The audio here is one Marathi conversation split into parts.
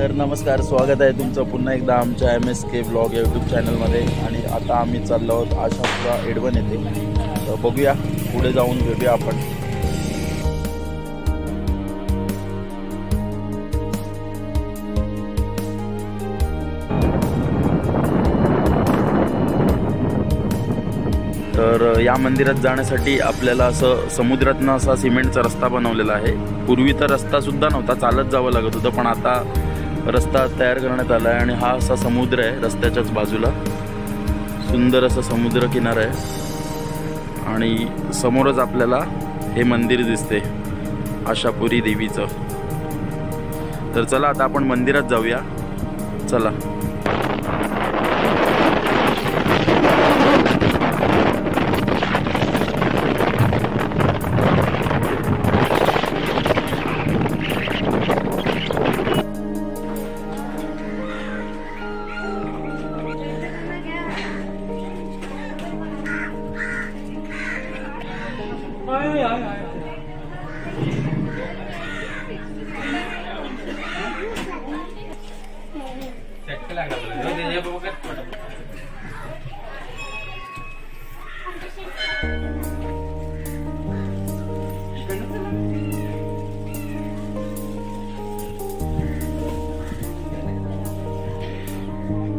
तर नमस्कार, स्वागत आहे तुमचं पुन्हा एकदा आमच्या MSK ब्लॉग या यूट्यूब चॅनलमध्ये। आणि आता आम्ही चाललो आहोत आशापुरा एडवन येथे। तर बघूया, पुढे जाऊन भेटूया आपण। तर या मंदिरात जाण्यासाठी आपल्याला असं समुद्रातनं असा सिमेंटचा रस्ता बनवलेला आहे। पूर्वी तर रस्ता सुद्धा नव्हता, चालत जावं लागत होतं, पण आता रस्ता तयार करण्यात आला आहे। आणि हा असा समुद्र आहे रस्त्याच्याच बाजूला, सुंदर असा समुद्र किनारा आहे। आणि समोरच आपल्याला हे मंदिर दिसते आशापुरी देवीचं। तर चला आता आपण मंदिरात जाऊया, चला।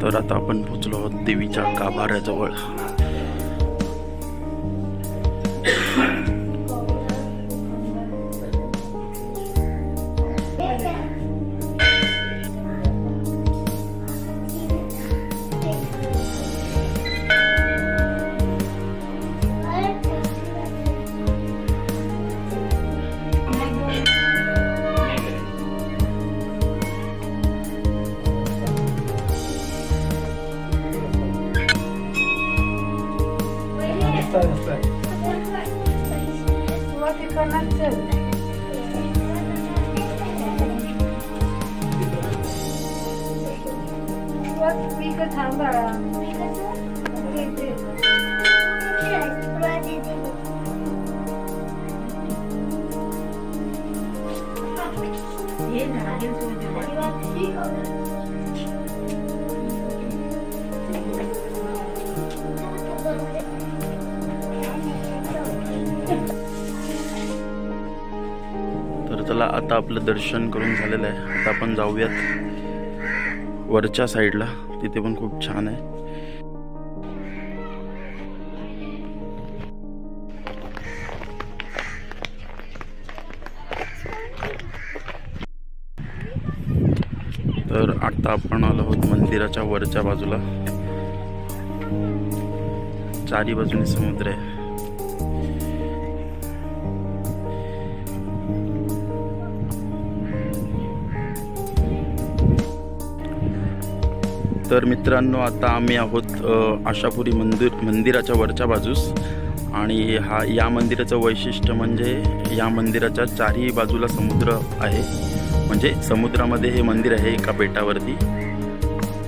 तर आता आपण पोहोचलो आहोत देवीच्या गाभाऱ्याजवळ। तर चला, आता आपलं दर्शन करून झालेलं आहे। आता आपण जाऊयात वरच्या साईडला, तिथे पण खूप छान आहे। तर आता आपण आलो आहोत मंदिराच्या वरच्या बाजूला, चारी बाजूने समुद्र आहे। तर मित्रांनो, आता आम्ही आहोत आशापुरी मंदिराच्या वरच्या बाजूस। आणि या मंदिराचं वैशिष्ट्य म्हणजे या मंदिराच्या चारही बाजूला समुद्र आहे, म्हणजे समुद्रामध्ये हे मंदिर आहे एका बेटावरती।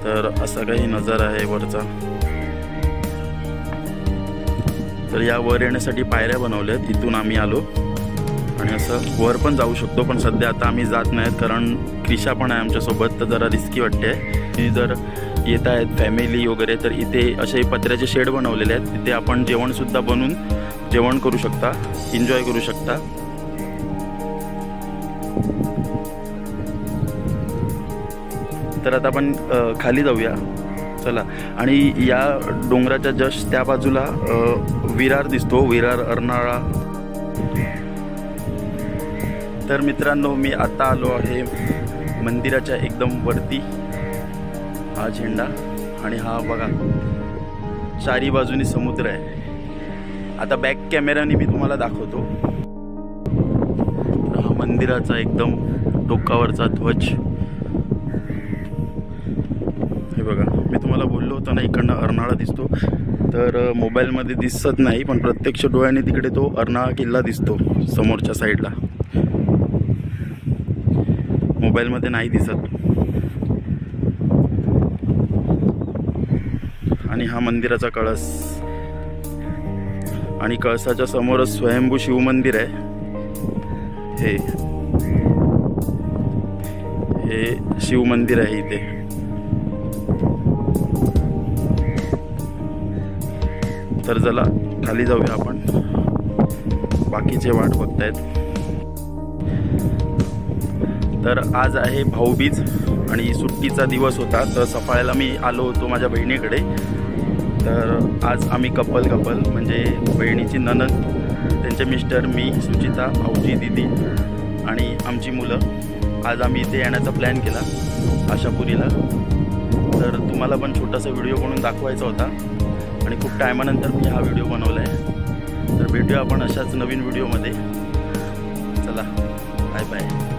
तर असा काही नजारा आहे वरचा। तर या वर येण्यासाठी पायऱ्या बनवल्या आहेत, इथून आम्ही आलो आणि असं वर पण जाऊ शकतो, पण सध्या आता आम्ही जात नाहीत कारण क्रिशा पण आहे आमच्यासोबत, तर जरा रिस्की वाटते। जर येत आहेत फॅमिली वगैरे तर इथे असे पत्र्याचे शेड बनवलेले आहेत, तिथे आपण जेवणसुद्धा बनवून जेवण करू शकता, एन्जॉय करू शकता। तर आता आपण खाली जाऊया, चला। आणि या डोंगराच्या जस्ट त्या बाजूला विरार दिसतो, विरार अर्नाळा। तर मित्रांनो, मी आता आलो आहे मंदिराच्या एकदम वरती। हा झेंडा आणि हा बघा चारी बाजूनी समुद्र आहे। आता बॅक कॅमेराने मी तुम्हाला दाखवतो। हा मंदिराचा एकदम टोकावरचा ध्वज, हे बघा। मी तुम्हाला बोललो होतो ना इकडनं अर्नाळा दिसतो, तर मोबाईलमध्ये दिसत नाही, पण प्रत्यक्ष डोळ्याने तिकडे तो अर्नाळा किल्ला दिसतो समोरच्या साईडला, मोबाईलमध्ये नाही दिसत। आणि हा मंदिराचा कळस, आणि कळसाच्या समोरच स्वयंभू शिवमंदिर आहे। हे हे शिव मंदिर आहे इथे. तर चला खाली जाऊया आपण. बाकीचे वाट बघतायत. तर आज आहे भाऊबीज आणि सुट्टीचा दिवस होता. तर सफाळ्याला मी आलो होतो माझ्या बहिणीकडे. तर आज आम्ही कपल म्हणजे बहिणीची नणंद, त्यांचे मिस्टर, मी, सुचिता, भाऊजी, दीदी आणि आमची मुलं आज आम्ही इथे येण्याचा प्लॅन केला आशापुरीला. तर तुम्हाला पण छोटासा व्हिडिओ बनवून दाखवायचा होता आणि खूप टायमानंतर मी हा व्हिडिओ बनवला आहे. तर भेटूया आपण अशाच नवीन व्हिडिओमध्ये. चला, बाय बाय.